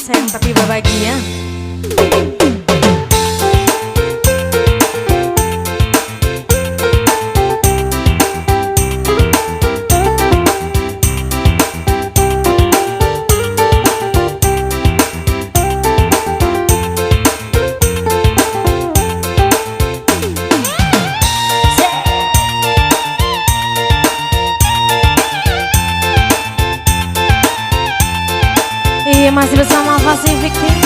sayang tapi bahagia. Iya, masih bersama Pacific TV.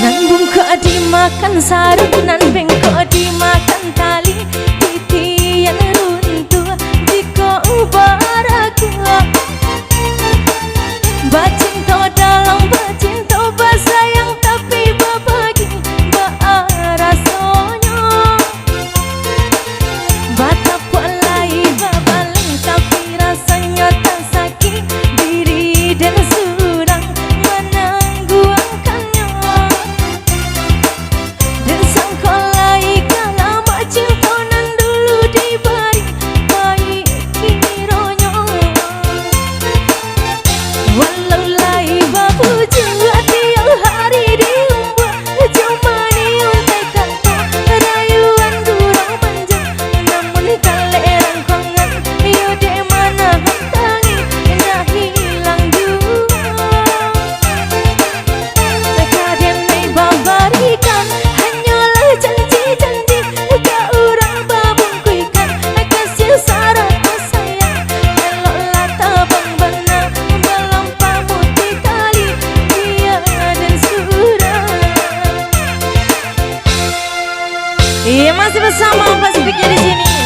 Nan bungkuk dimakan sarung, nan bengkok dimakan tali, titian runtuh jika ubaraku. Bacinto dalam bacinto basayang tapi babagi rasanya. Batap rasanya tak sakit diri dan surang menangguangkannya. Dan sangkolai kala mak cinta nan dulu diberi baik kiranya. Walau lai babu juga tiap hari diumbuh cuma untai kata rayuan durang manja. Namun kaleran kongan yode mana hantangi dah hilang jua. Kaden mai babarikan hanyalah janji-janji ka urang babungkuikan kasih syarat sayang eloklah tabang bana dalam pamutih tali dia dan surah. Iya, masih bersama Pacific di sini.